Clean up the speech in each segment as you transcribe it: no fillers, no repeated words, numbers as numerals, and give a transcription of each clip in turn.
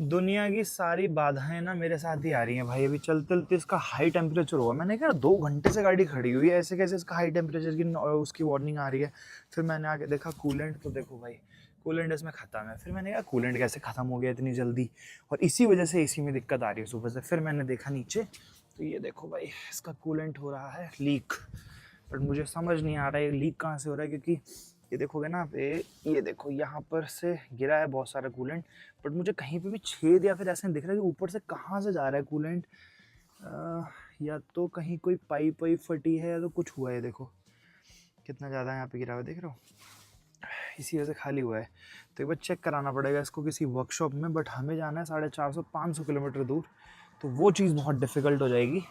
दुनिया की सारी बाधाएं ना मेरे साथ ही आ रही हैं भाई। अभी चलते चलते इसका हाई टेम्परेचर हुआ, मैंने कहा 2 घंटे से गाड़ी खड़ी हुई है, ऐसे कैसे इसका हाई टेम्परेचर की उसकी वार्निंग आ रही है। फिर मैंने आके देखा कूलेंट, तो देखो भाई कूलेंट इसमें ख़त्म है। फिर मैंने कहा कूलेंट कैसे ख़त्म हो गया इतनी जल्दी, और इसी वजह से एसी में दिक्कत आ रही है सुबह से। फिर मैंने देखा नीचे, तो ये देखो भाई इसका कूलेंट हो रहा है लीक। बट मुझे समझ नहीं आ रहा है लीक कहाँ से हो रहा है, क्योंकि ये देखोगे ना पे, ये देखो यहाँ पर से गिरा है बहुत सारा कूलेंट, बट मुझे कहीं पे भी छेद या फिर ऐसा नहीं दिख रहा है कि ऊपर से कहाँ से जा रहा है कूलेंट। या तो कहीं कोई पाइप वाइप फटी है या तो कुछ हुआ है। देखो कितना ज़्यादा यहाँ पे गिरा हुआ है, देख रहे हो, इसी वजह से खाली हुआ है। तो एक बार चेक कराना पड़ेगा इसको किसी वर्कशॉप में, बट हमें जाना है 450-500 किलोमीटर दूर, तो वो चीज़ बहुत डिफ़िकल्ट हो जाएगी।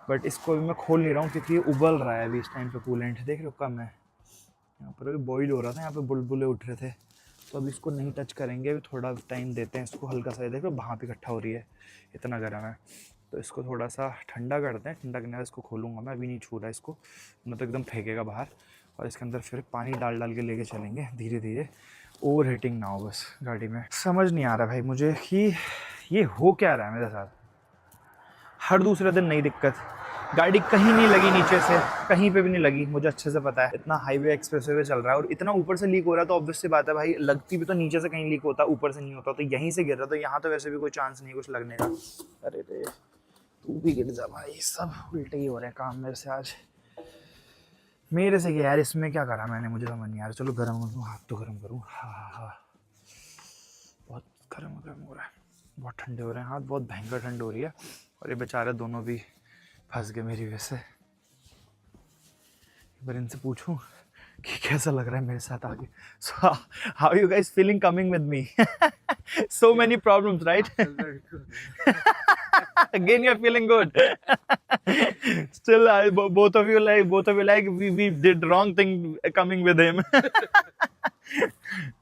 बट इसको अभी मैं खोल नहीं रहा हूँ क्योंकि ये उबल रहा है अभी इस टाइम पे कूलेंट, देख रहे हो कम है। यहाँ पर अभी बॉईल हो रहा था, यहाँ पे बुलबुले उठ रहे थे, तो अभी इसको नहीं टच करेंगे, अभी थोड़ा टाइम देते हैं इसको। हल्का सा देखो भाप इकट्ठा हो रही है, इतना गर्म है, तो इसको थोड़ा सा ठंडा करते हैं। ठंडा करने के बाद इसको खोलूँगा मैं, अभी नहीं छू रहा इसको, न तो एकदम फेंकेगा बाहर। और इसके अंदर फिर पानी डाल डाल के लेके चलेंगे धीरे धीरे, ओवर हीटिंग ना हो बस गाड़ी में। समझ नहीं आ रहा भाई मुझे कि ये हो क्या रहा है मेरे साथ। हर दूसरे दिन नई दिक्कत, गाड़ी कहीं नहीं लगी नीचे से, कहीं पे भी नहीं लगी, मुझे अच्छे से पता है। इतना हाईवे एक्सप्रेसवे पे चल रहा है और इतना ऊपर से लीक हो रहा है, तो ऑब्वियस सी बात है भाई, लगती भी तो नीचे से कहीं लीक होता, ऊपर से नहीं होता, तो यहीं से गिर रहा, तो यहाँ तो वैसे भी कोई चांस नहीं कुछ लगने का। अरे रे तू भी गिर जा भाई, सब उल्टे ही हो रहे हैं काम मेरे से आज। मेरे से क्या यार, इसमें क्या करा मैंने, मुझे समझ नहीं आ रहा। चलो गर्म करूँ, हाथ तो गर्म करूँ। हाँ, बहुत गर्म गर्म हो रहा है, बहुत ठंडे हो रहे हैं हाथ, बहुत भयंकर ठंड हो रही है। और ये बेचारे दोनों भी फंस गए मेरी वजह से। एक बार इनसे पूछूं कि कैसा लग रहा है मेरे साथ आगे। So how you guys feeling coming with me? So many problems right? Again you're feeling good. Still both of you like we did wrong thing coming with him.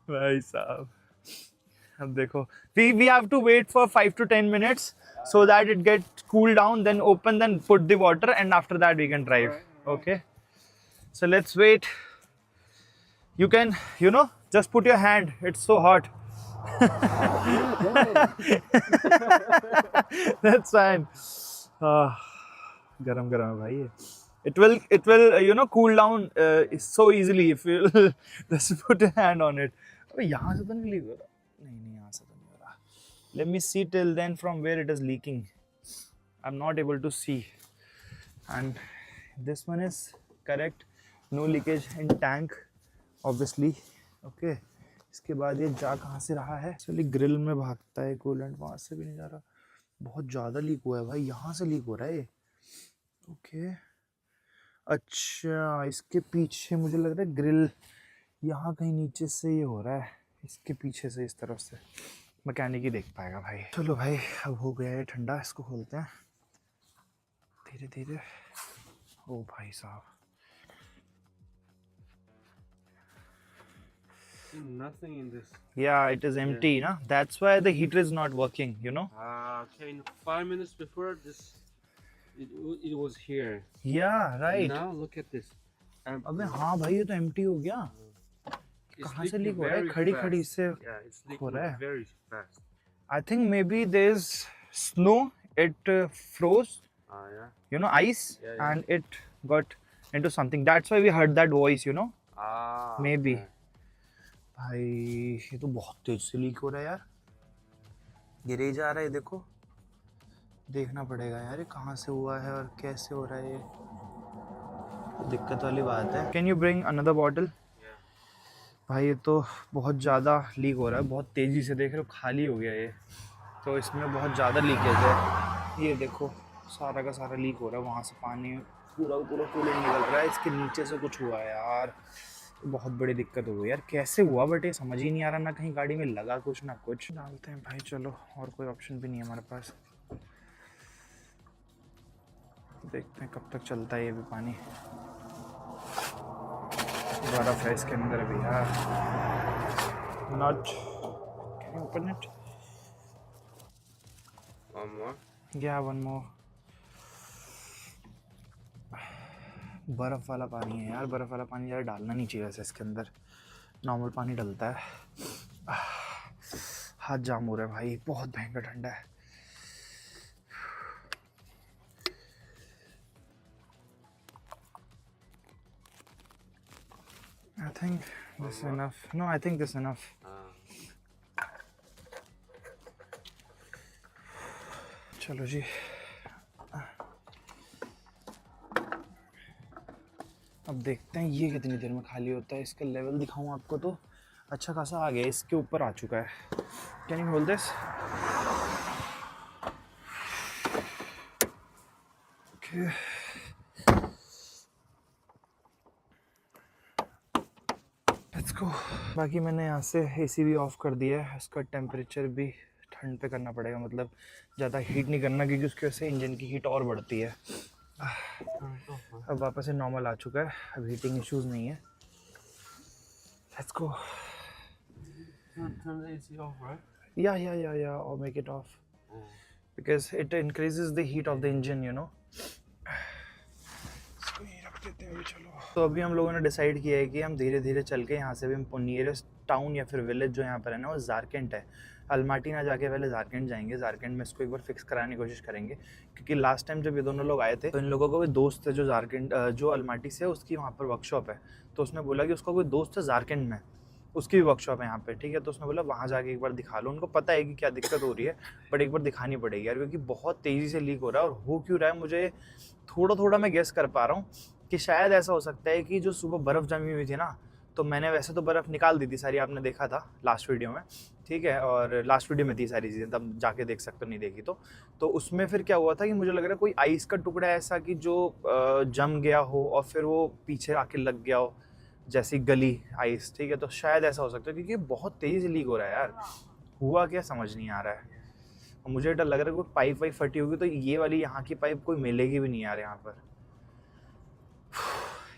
भाई साहब अब देखो, we have to wait for 5 to 10 minutes so that it gets cooled down, then open, then put the water, and after that we can drive. Okay, so let's wait. You can, just put your hand, it's so hot. That's fine. गरम गरम है भाई ये। It will cool down so easily if you just put a hand on it. अबे यहाँ से तो नहीं लीक हो रहा, नहीं यहाँ से तो नहीं हो रहा। Let me see till then from where it is leaking. I'm not able to see. And this one is correct. No leakage in tank, obviously. Okay. इसके बाद ये जा कहाँ से रहा है, चलिए ग्रिल में भागता है कूलेंट, वहाँ से भी नहीं जा रहा। बहुत ज़्यादा लीक हुआ है भाई, यहाँ से लीक हो रहा है। ओके अच्छा, इसके पीछे मुझे लग रहा है ग्रिल, यहाँ कहीं नीचे से ये हो रहा है, इसके पीछे से इस तरफ से। मैकेनिक ही देख पाएगा भाई। चलो भाई अब हो गया है ठंडा, इसको खोलते हैं धीरे धीरे। ओ भाई साहब, nothing in this. yeah, it is empty, Yeah. na? That's why the heater is not working, Okay, in 5 minutes before this, it was here. Yeah, right. Now look at this. अबे हाँ भाई, ये तो एम्प्टी हो गया। It's कहाँ से leaking leak हो रहा है? very खड़ी fast. खड़ी से Yeah, it's हो leaking रहा है। very fast. I think maybe there's snow, it froze, Yeah. ice, Yeah. and it got into something. That's why we heard that voice, maybe. Okay. भाई ये तो बहुत तेज से लीक हो रहा है यार, गिरे ही जा रहा है। देखो, देखना पड़ेगा यार ये कहाँ से हुआ है और कैसे हो रहा है, ये दिक्कत वाली बात है। Can you bring another bottle? भाई ये तो बहुत ज़्यादा लीक हो रहा है, बहुत तेज़ी से, देख रहे हो खाली हो गया ये, तो इसमें बहुत ज़्यादा लीकेज है। ये देखो सारा का सारा लीक हो रहा है, वहाँ से पानी पूरा कूलेंट निकल रहा है, इसके नीचे से कुछ हुआ है यार, तो बहुत बड़ी दिक्कत हो गई यार। कैसे हुआ बट ये समझ ही नहीं आ रहा, ना कहीं गाड़ी में लगा कुछ ना कुछ। डालते हैं भाई, चलो, और कोई ऑप्शन भी नहीं है हमारे पास। देखते हैं कब तक चलता है ये भी पानी, बर्फ है इसके अंदर भी यार। Not, can you open it? One more. या वन मोर। बर्फ़ वाला पानी है यार, बर्फ़ वाला पानी ज़्यादा डालना नहीं चाहिए वैसे इसके अंदर, नॉर्मल पानी डलता है। हाथ जाम हो रहा है भाई, बहुत भयंकर ठंडा है। I think this is enough. No, I think this is enough. चलो जी, अब देखते हैं ये कितनी देर में खाली होता है। इसका लेवल दिखाऊं आपको तो अच्छा खासा आ गया, इसके ऊपर आ चुका है। Can you hold this? Okay, let's go. बाकी मैंने यहाँ से एसी भी ऑफ कर दिया है, इसका टेम्परेचर भी ठंड पे करना पड़ेगा, मतलब ज़्यादा हीट नहीं करना क्योंकि उसकी वजह से इंजन की हीट और बढ़ती है। अब वापस से नॉर्मल आ चुका है, अब हीटिंग इश्यूज नहीं है। Let's go. Turn the AC off, right? Yeah, I'll make it off because it increases the heat of the engine, you know. इसको यहीं रख देते हैं अभी, चलो। तो अभी हम लोगों ने डिसाइड किया है कि हम धीरे धीरे चल के यहाँ से भी हम नियरेस्ट टाउन या फिर विलेज जो यहाँ पर है ना वो जारकेंट है। अलमाटी ना जाके पहले जारकेंट जाएंगे, जारकेंट में इसको एक बार फिक्स कराने की कोशिश करेंगे क्योंकि लास्ट टाइम जब ये दोनों लोग आए थे तो इन लोगों का कोई दोस्त है जो जारकेंट जो अलमाटी से है, उसकी वहाँ पर वर्कशॉप है। तो उसने बोला कि उसका कोई दोस्त है जारकेंट में, उसकी भी वर्कशॉप है यहाँ पे, ठीक है। तो उसने बोला वहाँ जाके एक बार दिखा लो, उनको पता है कि क्या दिक्कत हो रही है बट एक बार दिखानी पड़ेगी यार क्योंकि बहुत तेज़ी से लीक हो रहा है। और हो क्यों रहा है मुझे थोड़ा थोड़ा मैं गेस कर पा रहा हूँ कि शायद ऐसा हो सकता है कि जो सुबह बर्फ़ जमी हुई थी ना, तो मैंने वैसे तो बर्फ़ निकाल दी थी सारी, आपने देखा था लास्ट वीडियो में, ठीक है। और लास्ट वीडियो में थी सारी चीज़ें, तब जाके देख सकते हो, नहीं देखी तो उसमें फिर क्या हुआ था कि मुझे लग रहा है कोई आइस का टुकड़ा ऐसा कि जो जम गया हो और फिर वो पीछे आके लग गया हो, जैसी गली आइस, ठीक है। तो शायद ऐसा हो सकता है क्योंकि बहुत तेज़ी से लीक हो रहा है यार, हुआ क्या समझ नहीं आ रहा है। और मुझे डर लग रहा है कोई पाइप वाइप फटी होगी तो ये वाली यहाँ की पाइप कोई मिलेगी भी नहीं यार यहाँ पर।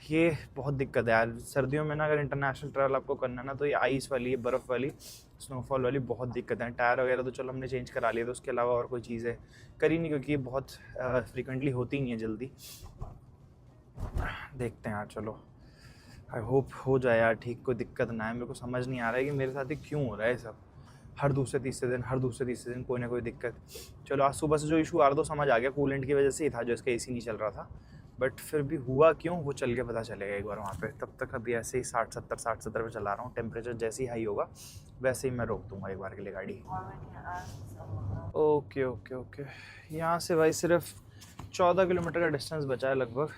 ये बहुत दिक्कत है यार, सर्दियों में ना अगर इंटरनेशनल ट्रैवल आपको करना है ना तो ये आइस वाली, ये बर्फ़ वाली, स्नोफॉल वाली बहुत दिक्कत है। टायर वगैरह तो चलो हमने चेंज करा लिया, तो उसके अलावा और कोई चीज़ है करी नहीं क्योंकि ये बहुत फ्रिक्वेंटली होती नहीं है जल्दी। देखते हैं यार, चलो आई होप हो जाए यार ठीक, कोई दिक्कत ना है। मेरे को समझ नहीं आ रहा है कि मेरे साथ ही क्यों हो रहा है सब, हर दूसरे तीसरे दिन कोई ना कोई दिक्कत। चलो आज सुबह से जो इशू आ रहा था समझ आ गया, कूलेंट की वजह से ही था जो इसका एसी नहीं चल रहा था, बट फिर भी हुआ क्यों वो चल के पता चलेगा एक बार वहाँ पे। तब तक अभी ऐसे ही 60-70 पे चला रहा हूँ, टेम्परेचर जैसे ही हाई होगा वैसे ही मैं रोक दूँगा एक बार के लिए गाड़ी। ओके ओके ओके, यहाँ से भाई सिर्फ 14 किलोमीटर का डिस्टेंस बचा है लगभग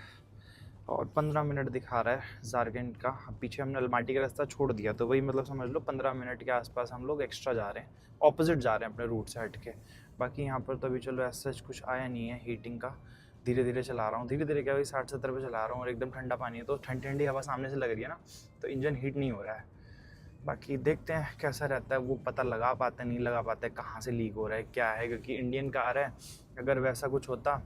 और 15 मिनट दिखा रहा है जारकेंट का। पीछे हमने अलमाटी का रास्ता छोड़ दिया तो वही मतलब समझ लो 15 मिनट के आसपास हम लोग एक्स्ट्रा जा रहे हैं, ऑपोजिट जा रहे हैं अपने रूट से हट के। बाकी यहाँ पर तो अभी चलो ऐसा कुछ आया नहीं है हीटिंग का, धीरे धीरे चला रहा हूँ, धीरे धीरे क्या भाई 60-70 पे चला रहा हूँ और एकदम ठंडा पानी है तो ठंडी ठंडी हवा सामने से लग रही है ना, तो इंजन हीट नहीं हो रहा है। बाकी देखते हैं कैसा रहता है, वो पता लगा पाते नहीं लगा पाते कहाँ से लीक हो रहा है क्या है, क्योंकि इंडियन कार है, अगर वैसा कुछ होता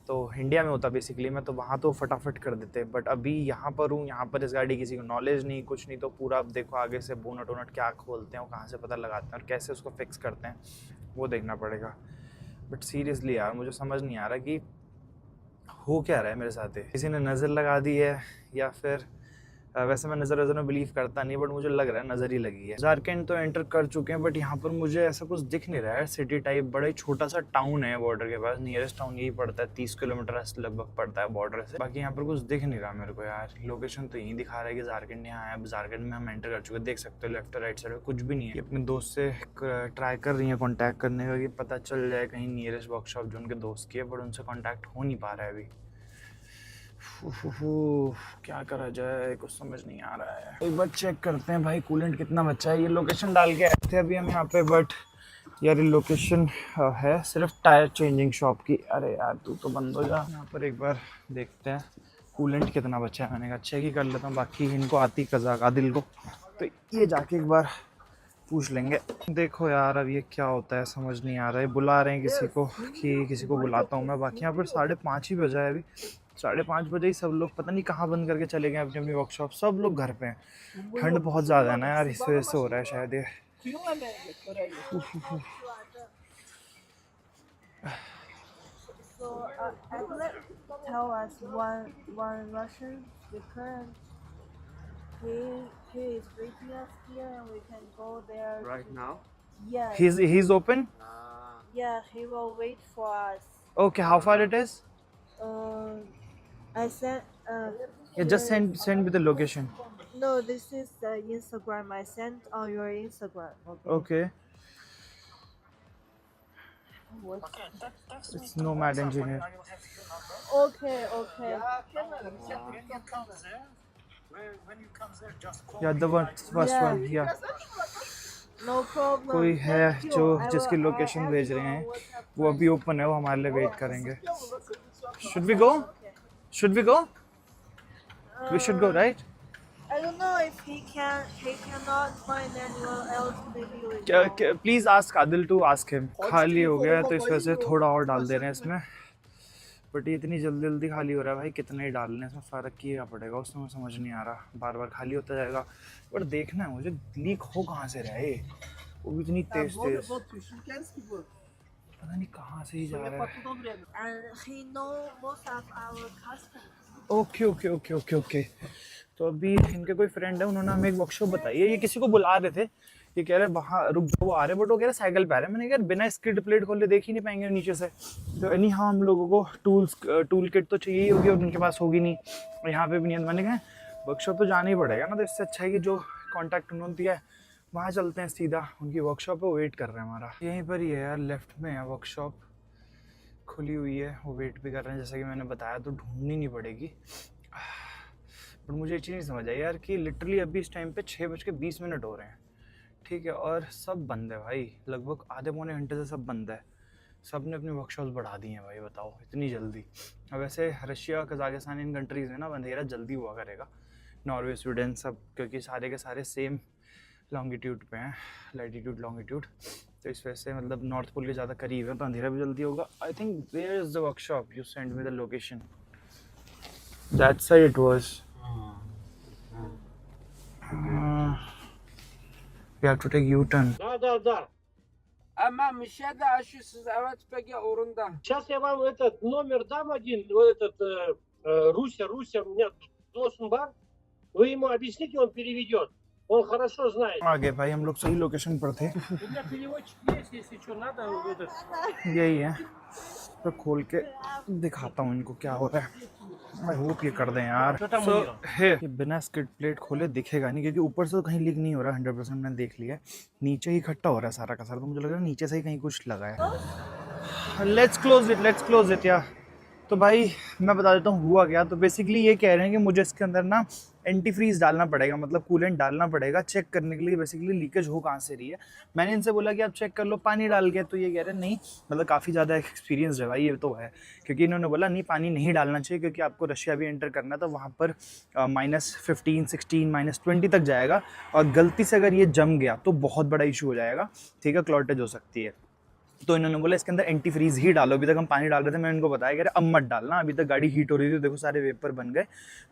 तो इंडिया में होता बेसिकली मैं तो वहाँ तो फटाफट कर देते, बट अभी यहाँ पर हूँ, यहाँ पर इस गाड़ी किसी को नॉलेज नहीं कुछ नहीं, तो पूरा अब देखो आगे से बोनट वोनट क्या खोलते हैं, वो कहाँ से पता लगाते हैं और कैसे उसको फिक्स करते हैं वो देखना पड़ेगा। बट सीरियसली यार मुझे समझ नहीं आ रहा कि हो क्या रहा है मेरे साथ, किसी ने नज़र लगा दी है या फिर वैसे मैं नज़र वज़र में बिलीव करता नहीं, बट मुझे लग रहा है नज़र ही लगी है। जारकेंट तो एंटर कर चुके हैं बट यहाँ पर मुझे ऐसा कुछ दिख नहीं रहा है, सिटी टाइप बड़ा ही छोटा सा टाउन है बॉर्डर के पास, नियरेस्ट टाउन यही पड़ता है, 30 किलोमीटर लगभग पड़ता है बॉर्डर से। बाकी यहाँ पर कुछ दिख नहीं रहा मेरे को यार, लोकेशन तो यही दिखा रहा है कि जारकेंट यहाँ है। अब जारकेंट में हम एंटर कर चुके हैं, देख सकते हो लेफ्ट राइट साइड में कुछ भी नहीं है। अपने दोस्त से ट्राई कर रही है कॉन्टैक्ट करने का कि पता चल जाए कहीं नियरेस्ट वर्कशॉप जो उनके दोस्त की है, बट उनसे कॉन्टैक्ट हो नहीं पा रहा है अभी। क्या करा जाए कुछ समझ नहीं आ रहा है। एक बार चेक करते हैं भाई कूलेंट कितना बचा है। ये लोकेशन डाल के आए थे अभी हम यहाँ पे, बट यार ये लोकेशन है सिर्फ टायर चेंजिंग शॉप की। अरे यार तू तो बंद हो जा। यहाँ पर एक बार देखते हैं कूलेंट कितना बचा है, मैंने कहा चेक ही कर लेता हूँ, बाकी इनको आती कज़ाक आदिल को, तो ये जाके एक बार पूछ लेंगे। देखो यार अब ये क्या होता है समझ नहीं आ रहा है, बुला रहे हैं किसी को कि किसी को बुलाता हूँ मैं। बाकी यहाँ पर 5:30 ही बजा है अभी, 5:30 बजे ही सब लोग पता नहीं कहाँ बंद करके चले गए अपनी अपनी वर्कशॉप, सब लोग घर पे हैं। ठंड बहुत ज़्यादा है ना यार, इस वजह से हो रहा है शायद ये। So, Ablet tell us one Russian speaker, and he is greeting us here, and we can go there Right now? Yes. He's open? Yeah, he will wait for us. Okay, how far it is? I sent. Yeah, just send me the location. No, this is the Instagram I sent on your Instagram. Okay. What? It's Nomad Engineer. Okay. Yeah, the first Yeah. one. Yeah. No problem. कोई है Thank you. जो I will- जिसकी I location ask भेज you रहे on हैं WhatsApp वो अभी first. Open है, वो हमारे लिए वेट करेंगे. Should we go? Okay. Should we go? We should go, right? I don't know if he cannot find anyone else. Maybe we क्या, go. क्या, please ask Adil to ask him. खाली हो गया है तो इस वजह से थोड़ा और डाल दे रहे हैं इसमें. बट ये इतनी जल्दी जल्दी खाली हो रहा है भाई, कितने ही डालने इसमें फ़र्क किया पड़ेगा उसमें समझ नहीं आ रहा. बार बार खाली होता जाएगा. बट देखना है मुझे लीक हो कहाँ से रहा है, वो भी इतनी तेज तेज, पता नहीं कहाँ से ही जा रहा है. And he know most of our customers. Okay okay okay okay okay. तो अभी इनके कोई फ्रेंड है, उन्होंने हमें एक वर्कशॉप बताई है. ये किसी को बुला रहे थे, ये कह रहे वहाँ रुक जाओ, वो आ रहे, बट वो कह रहे साइकिल पे आ रहे हैं. मैंने कहा बिना स्किड प्लेट खोले देख ही नहीं पाएंगे नीचे से. तो एनी हाँ हम लोगों को टूल किट तो चाहिए ही होगी और उनके पास होगी नहीं, यहाँ पे भी नहीं है. मैंने कहा वर्कशॉप तो जाना ही पड़ेगा ना, तो इससे अच्छा है कि जो कॉन्टैक्ट उन्होंने दिया है वहाँ चलते हैं सीधा. उनकी वर्कशॉप पे वेट कर रहे हैं हमारा. यहीं पर ही है यार, लेफ्ट में है वर्कशॉप, खुली हुई है. वो वेट भी कर रहे हैं जैसा कि मैंने बताया, तो ढूंढनी नहीं पड़ेगी. बट मुझे ये चीज़ नहीं समझ आई यार कि लिटरली अभी इस टाइम पे 6:20 हो रहे हैं, ठीक है, और सब बंद है भाई. लगभग आधे पौने घंटे से सब बंद है. सब ने अपनी वर्कशॉप्स बढ़ा दी हैं भाई, बताओ इतनी जल्दी. अब वैसे रशिया कजाकिस्तान इन कंट्रीज़ में ना अंधेरा जल्दी हुआ करेगा, नॉर्वे स्वीडन सब, क्योंकि सारे के सारे सेम लॉन्गिट्यूड पे हैं, लैटिट्यूड लॉन्गिट्यूड. तो इस वजह से मतलब नॉर्थ पोल के ज़्यादा करीब है, तो अंधेरा भी जल्दी होगा. I think where is the workshop, you send me the location. That's side it was. We have to take U-turn. Да. Ama müşahede aşısız evet peki orunda. Сейчас я вам этот номер дам один, вот этот Руся, у меня Досун бар. Вы ему объясните, он переведет. Он хорошо знает. आगे भाई हम लोग सही लोकेशन पर थे. У меня переводчик есть, если что надо. Этот. यही है, तो खोल के दिखाता हूँ इनको क्या हो रहा है. आई होप ये कर दें यार. So, है ये बिना स्किड प्लेट खोले दिखेगा नहीं, क्योंकि ऊपर से तो कहीं लीक नहीं हो रहा 100%. मैंने देख लिया है, नीचे ही इकट्ठा हो रहा है सारा का सारा. तो मुझे लग रहा है नीचे से ही कहीं कुछ लगा है. लेट्स क्लोज इट या. तो भाई मैं बता देता हूँ हुआ क्या. तो बेसिकली ये कह रहे हैं कि मुझे इसके अंदर ना एंटी फ्रीज डालना पड़ेगा, मतलब कूलेंट डालना पड़ेगा चेक करने के लिए बेसिकली लीकेज हो कहाँ से रही है. मैंने इनसे बोला कि आप चेक कर लो पानी डाल के, तो ये कह रहे हैं नहीं, मतलब काफ़ी ज़्यादा एक्सपीरियंस है भाई ये तो है, क्योंकि इन्होंने बोला नहीं पानी नहीं डालना चाहिए, क्योंकि आपको रशिया भी एंटर करना है तो वहाँ पर -15, -16, -20 तक जाएगा, और गलती से अगर ये जम गया तो बहुत बड़ा इशू हो जाएगा, ठीक है, क्लॉटेज हो सकती है. तो इन्होंने बोला इसके अंदर एंटी फ्रीज ही डालो. अभी तक हम पानी डाल रहे थे, मैंने इनको बताया कि अब मत डालना, अभी तक गाड़ी हीट हो रही थी, देखो सारे वेपर बन गए.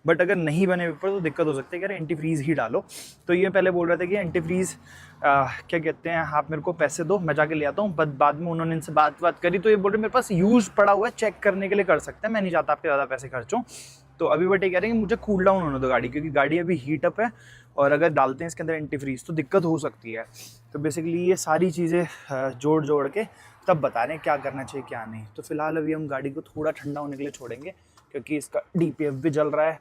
बट अगर नहीं बने वेपर तो दिक्कत हो सकती है, कि एंटी फ्रीज ही डालो. तो ये पहले बोल रहे थे कि एंटी फ्रीज क्या कहते हैं, आप मेरे को पैसे दो मैं जाके ले आता हूँ. बट बाद में उन्होंने इनसे बात करी, तो ये बोल रहे मेरे पास यूज पड़ा हुआ है, चेक करने के लिए कर सकते हैं, मैं नहीं चाहता आपके ज़्यादा पैसे खर्चों. तो अभी बट ये कह रहे हैं कि मुझे कूल डाउन होने दो गाड़ी, क्योंकि गाड़ी अभी हीट अप है, और अगर डालते हैं इसके अंदर एंटी फ्रीज तो दिक्कत हो सकती है. तो बेसिकली ये सारी चीज़ें जोड़ के तब बता रहे हैं क्या करना चाहिए क्या नहीं. तो फिलहाल अभी हम गाड़ी को थोड़ा ठंडा होने के लिए छोड़ेंगे, क्योंकि इसका DPF भी जल रहा है,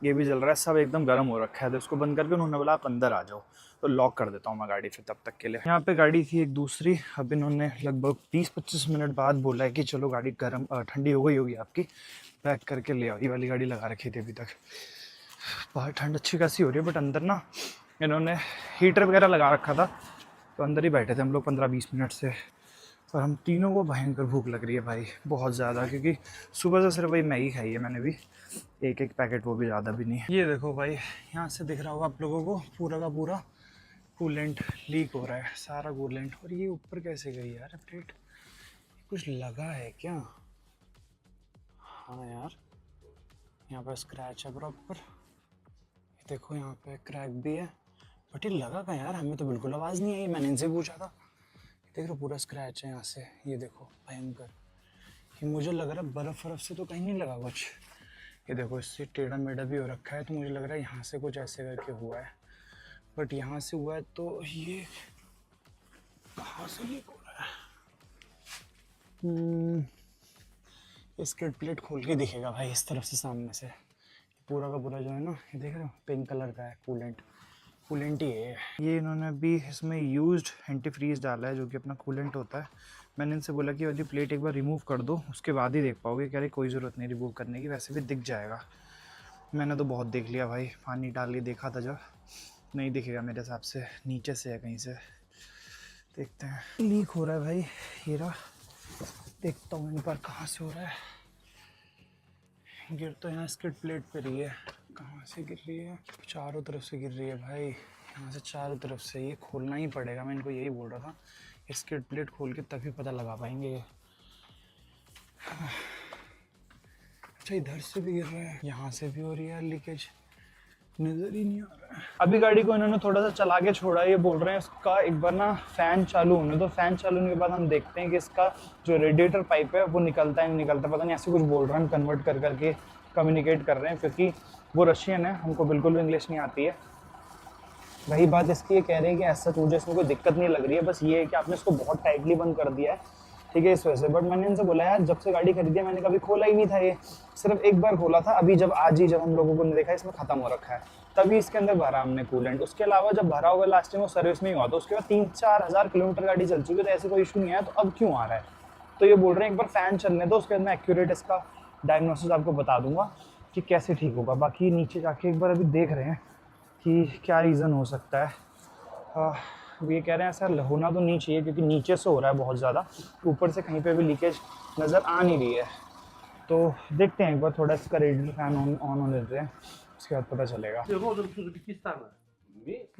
ये भी जल रहा है, सब एकदम गर्म हो रखा है. तो इसको बंद करके उन्होंने बोला आप अंदर आ जाओ, तो लॉक कर देता हूँ मैं गाड़ी फिर तब तक के लिए. यहाँ पे गाड़ी थी एक दूसरी, अब इन्होंने लगभग 20-25 मिनट बाद बोला है कि चलो गाड़ी ठंडी हो गई होगी आपकी, पैक करके ले आओ. ये वाली गाड़ी लगा रखी थी अभी तक. बाहर ठंड अच्छी खासी हो रही है, बट अंदर ना इन्होंने हीटर वगैरह लगा रखा था, तो अंदर ही बैठे थे हम लोग 15-20 मिनट से. और हम तीनों को भयंकर भूख लग रही है भाई, बहुत ज़्यादा, क्योंकि सुबह से सिर्फ वही मैगी खाई है मैंने भी, एक पैकेट, वो भी ज़्यादा भी नहीं. ये देखो भाई, यहाँ से दिख रहा होगा आप लोगों को, पूरा का पूरा कूलेंट लीक हो रहा है, सारा कूलेंट. और ये ऊपर कैसे गई यार प्लेट, कुछ लगा है क्या? हाँ यार, यहाँ पर स्क्रैच है प्रॉपर, देखो यहाँ पे क्रैक भी है, बट ये लगा कहाँ यार, हमें तो बिल्कुल आवाज़ नहीं आई. मैंने इनसे पूछा था, देख रहे पूरा स्क्रैच है यहाँ से, ये देखो भयंकर. ये मुझे लग रहा है बर्फ़ से तो कहीं नहीं लगा कुछ. ये देखो इससे टेढ़ा मेढ़ा भी हो रखा है, तो मुझे लग रहा है यहाँ से कुछ ऐसे करके हुआ है, बट यहाँ से हुआ है. तो ये कहाँ से लीक हो रहा है? स्किड प्लेट खोल के दिखेगा भाई इस तरफ से सामने से। पूरा का पूरा जो है ना, ये देख रहे हो पिंक कलर का है, कूलेंट ही है ये। इन्होंने अभी इसमें यूज्ड एंटी फ्रीज डाला है जो कि अपना कूलेंट होता है। मैंने इनसे बोला कि यदि प्लेट एक बार रिमूव कर दो उसके बाद ही देख पाओगे। कह रहे कोई ज़रूरत नहीं रिमूव करने की, वैसे भी दिख जाएगा। मैंने तो बहुत देख लिया भाई, पानी डाल के देखा था जब, नहीं दिखेगा मेरे हिसाब से, नीचे से है कहीं से। देखते हैं, लीक हो रहा है भाई ये रहा, देखता हूँ इन पर कहाँ से हो रहा है। गिर तो यहाँ स्किड प्लेट पे रही है, कहाँ से गिर रही है? चारों तरफ से गिर रही है भाई, यहाँ से चारों तरफ से। ये खोलना ही पड़ेगा, मैं इनको यही बोल रहा था, स्किड प्लेट खोल के तभी पता लगा पाएंगे। अच्छा इधर से भी गिर रहा है, यहाँ से भी हो रही है लीकेज, नज़र ही नहीं आ रहा है। अभी गाड़ी को इन्होंने थोड़ा सा चला के छोड़ा, ये बोल रहे हैं इसका एक बार ना फ़ैन चालू होने दो। फ़ैन चालू होने के बाद हम देखते हैं कि इसका जो रेडिएटर पाइप है वो निकलता है नहीं निकलता, पता नहीं ऐसे कुछ बोल रहे हैं। हम कन्वर्ट कर करके कम्युनिकेट कर रहे हैं क्योंकि वो रशियन है, हमको बिल्कुल भी इंग्लिश नहीं आती है। वही बात इसकी ये कह रहे हैं कि ऐसा मुझे इसमें कोई दिक्कत नहीं लग रही है, बस ये है कि आपने इसको बहुत टाइटली बंद कर दिया है, ठीक है, इस वजह से। बट मैंने इनसे बोला यार जब से गाड़ी खरीदी है मैंने कभी खोला ही नहीं था, ये सिर्फ एक बार खोला था, अभी जब आज ही जब हम लोगों को देखा इसमें ख़त्म हो रखा है तभी इसके अंदर भरा हमने कूलेंट। उसके अलावा जब भरा होगा लास्ट टाइम वो सर्विस में ही हुआ था, उसके बाद 3-4 हज़ार किलोमीटर गाड़ी चल चुकी है, तो ऐसे कोई इशू नहीं आया, तो अब क्यों आ रहा है? तो ये बोल रहे हैं एक बार फ़ैन चलने दो, उसके बाद मैं एक्यूरेट इसका डायग्नोसिस आपको बता दूंगा कि कैसे ठीक होगा। बाकी नीचे जाके एक बार अभी देख रहे हैं कि क्या रीज़न हो सकता है। ये कह रहे हैं ऐसा होना तो नहीं चाहिए क्योंकि नीचे से हो रहा है बहुत ज़्यादा, ऊपर से कहीं पे भी लीकेज नज़र आ नहीं रही है। तो देखते हैं एक बार, थोड़ा इसका रेडिएटर फैन ऑन होने देते हैं, उसके बाद पता चलेगा।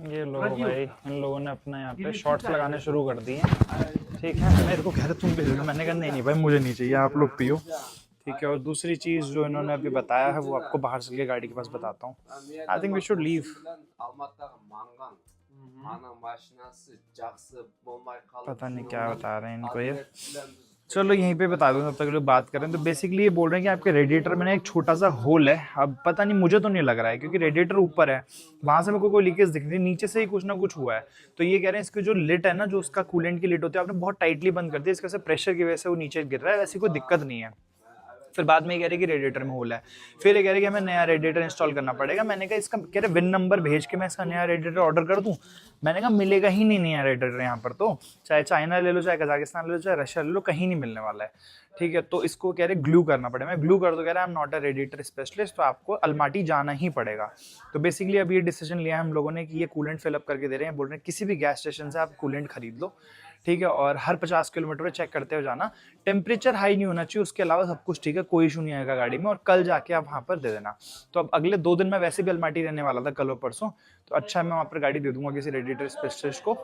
ये लोग भाई, इन लोगों ने अपना यहाँ पे शॉर्ट्स लगाने शुरू कर दिए हैं, ठीक है। मेरे को कह रहे तुम भी लो, मैंने कहा नहीं भाई मुझे नहीं चाहिए, आप लोग पियो, ठीक है। और दूसरी चीज़ जो इन्होंने अभी बताया है वो आपको बाहर चल के गाड़ी के पास बताता हूँ। I think we should leave. पता नहीं क्या बता रहे हैं इनको ये, चलो यहीं पे बता दूँ तब तक लोग बात करें। तो बेसिकली ये बोल रहे हैं कि आपके रेडिएटर में ना एक छोटा सा होल है, अब पता नहीं, मुझे तो नहीं लग रहा है क्योंकि रेडिएटर ऊपर है, वहाँ से मेरे को कोई लीकेज दिख रही है, नीचे से ही कुछ ना कुछ हुआ है। तो ये कह रहे हैं इसकी जो लिट है ना, जो उसका कूलेंट की लिट होती है, आपने बहुत टाइटली बंद कर दिया, इसके वजह से प्रेशर की वजह से वो नीचे गिर रहा है, वैसी कोई दिक्कत नहीं है। फिर बाद में ये कह रहे कि रेडिएटर में होल है, फिर ये कह रहे कि हमें नया रेडिएटर इंस्टॉल करना पड़ेगा। मैंने कहा इसका, कह रहे विन नंबर भेज के मैं इसका नया रेडिएटर ऑर्डर कर दूं। मैंने कहा मिलेगा ही नहीं नया रेडिएटर यहाँ पर, तो चाहे चाइना ले लो, चाहे कजाकिस्तान ले लो, चाहे रशिया ले लो, कहीं नहीं मिलने वाला है, ठीक है। तो इसको कह रहे ग्लू करना पड़ेगा। मैं ग्लू कर दो, कह रहा है I am not a radiator specialist, तो आपको अलमाटी जाना ही पड़ेगा। तो बेसिकली अभी ये डिसीजन लिया है हम लोगों ने कि ये कूलेंट फिलअप करके दे रहे हैं, बोल रहे हैं किसी भी गैस स्टेशन से आप कूलेंट खरीद लो, ठीक है, और हर 50 किलोमीटर पे चेक करते हुए जाना, टेम्परेचर हाई नहीं होना चाहिए, उसके अलावा सब कुछ ठीक है, कोई इशू नहीं आएगा गाड़ी में, और कल जाके आप वहाँ पर दे देना। तो अब अगले 2 दिन में वैसे भी अलमाटी रहने वाला था, कल और परसों, तो अच्छा मैं वहाँ पर गाड़ी दे दूंगा किसी रेडिएटर स्पेशलिस्ट को,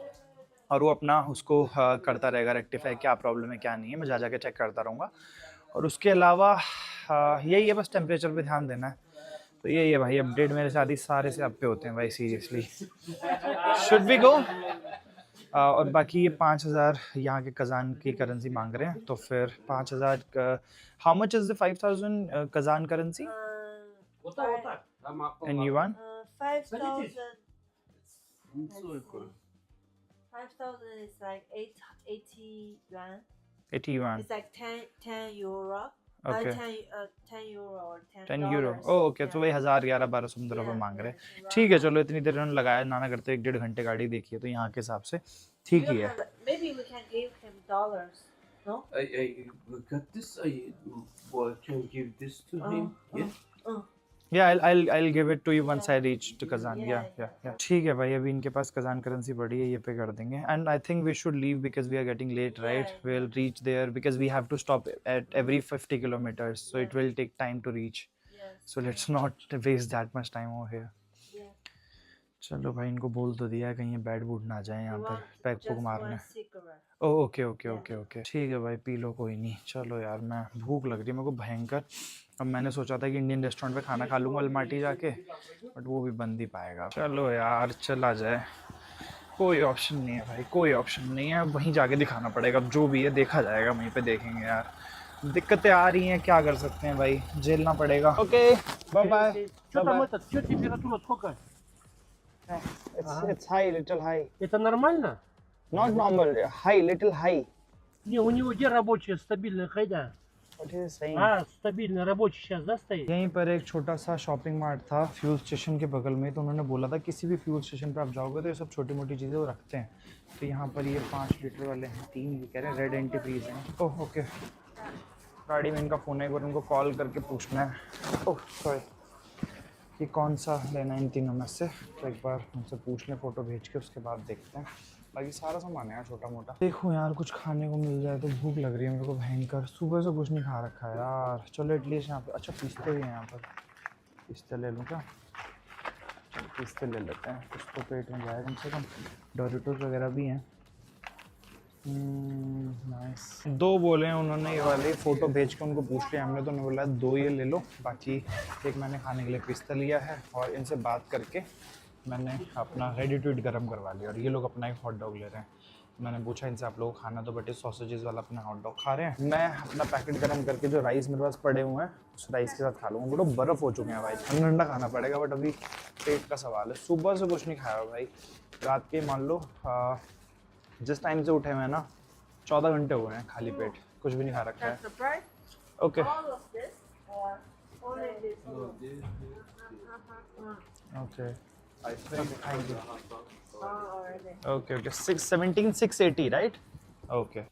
और वो अपना उसको करता रहेगा रेक्टिफाई, क्या प्रॉब्लम है क्या नहीं है, मैं जा जाके चेक करता रहूँगा। और उसके अलावा यही है, बस टेम्परेचर पे ध्यान देना है। तो यही है भाई अपडेट, मेरे साथ ही सारे से अब पे होते हैं भाई, सीरियसली। Should we go? और बाकी ये 5000 यहाँ के कजान की करेंसी मांग रहे हैं, तो फिर 5000, how much is the 5000 Kazan currency in yuan? 5,000 is like 80 yuan. 80 yuan. It's like 10 euro. Okay. 10 euro or 10 euro. Oh, okay. तो वही 1000-1100-1200 रुपये मांग रहे हैं। ठीक है, चलो इतनी देर उन्होंने लगाया, नाना करते 1-1.5 घंटे गाड़ी देखी है, तो यहाँ के हिसाब से ठीक ही है। Maybe we can give him dollars. No? I got this. Can give this to him. Yeah. Yeah, I'll give it to you once I reach to Kazan. Yeah. ठीक है भाई, अभी इनके पास कजान करेंसी पड़ी है, ये पे कर देंगे। And I think we should leave because we are getting late, right? We'll reach there because we have to stop at every 50 kilometers, so it will take time to reach. Yes. So let's not waste that much time over here. Yeah. चलो भाई, इनको बोल तो दिया है कहीं ये bad बूड ना जाए यहाँ पर पैक पुक मारने। One cigarette. ओके ठीक है भाई, पी लो, कोई नहीं। चलो यार, मैं भूख लग रही है मेरे को भयंकर। अब मैंने सोचा था कि इंडियन रेस्टोरेंट पे खाना खा लूँगा अलमाटी जाके, बट वो भी बंद ही पाएगा। चलो यार चला जाए, कोई ऑप्शन नहीं है भाई, कोई ऑप्शन नहीं है, वहीं जाके दिखाना पड़ेगा, जो भी है देखा जाएगा, वहीं पे देखेंगे यार। दिक्कतें आ रही हैं, क्या कर सकते हैं भाई, झेलना पड़ेगा। Okay bye bye. Что там это? Что температура сколько? It's high, little high. Это нормально? Not normal, high, little high. Не, у него где рабочая стабильная хайда? What is he saying? Стабильный рабочий сейчас, да, стоит? यहीं पर एक छोटा सा शॉपिंग मार्ट था फ्यूल स्टेशन के बगल में, तो उन्होंने बोला था किसी भी फ्यूल स्टेशन पर आप जाओगे तो ये सब छोटी मोटी चीज़ें वो रखते हैं। तो यहाँ पर ये 5 लीटर वाले हैं, 3 ये कह रहे हैं, रेड एंटी फ्रीज हैं। ओह ओके, गाड़ी में इनका फ़ोन है, एक बार उनको कॉल करके पूछना है। ओह सॉरी, कि कौन सा लेना है इन तीनों में से, तो एक बार उनसे पूछ लें, फ़ोटो भेज के उसके बाद देखते हैं। बाकी सारा सामान है यार छोटा मोटा। देखो यार कुछ खाने को मिल जाए तो, भूख लग रही है मेरे को भयंकर, सुबह से कुछ नहीं खा रखा है यार। चलो एटलीस्ट यहाँ पे, अच्छा पिस्ते भी हैं यहाँ पर, पिस्ते ले लूँ क्या? चलो पिस्ते ले लेते हैं, कुछ तो पेट में जाए कम से कम। डोरिटोस वगैरह भी हैं। नाइस। 2 बोले हैं उन्होंने ये वाले, फ़ोटो भेज के उनको पूछ लिया हमने, तो उन्होंने बोला 2 ये ले लो, बाकी एक मैंने खाने के लिए पिस्ता लिया है। और इनसे बात करके मैंने अपना रेडी टू ईट गर्म करवा लिया, और ये लोग अपना एक हॉट डॉग ले रहे हैं। मैंने पूछा इनसे आप लोगों को खाना, तो बटे सॉसेजेस वाला अपना हॉट डॉग खा रहे हैं। मैं अपना पैकेट गर्म करके जो राइस मेरे पास पड़े हुए हैं उस राइस के साथ खा लूँगा। बड़ो बर्फ़ हो चुके हैं भाई, ठंडा ठंडा खाना पड़ेगा, बट अभी पेट का सवाल है। सुबह से कुछ नहीं खाया भाई, रात के मान लो जिस टाइम से उठे हुए हैं ना 14 घंटे हुए हैं खाली पेट, कुछ भी नहीं खा रखा है। That's the price. Okay All of this or only this? No, this. Okay Oh, already. Okay okay 617 680 right? Okay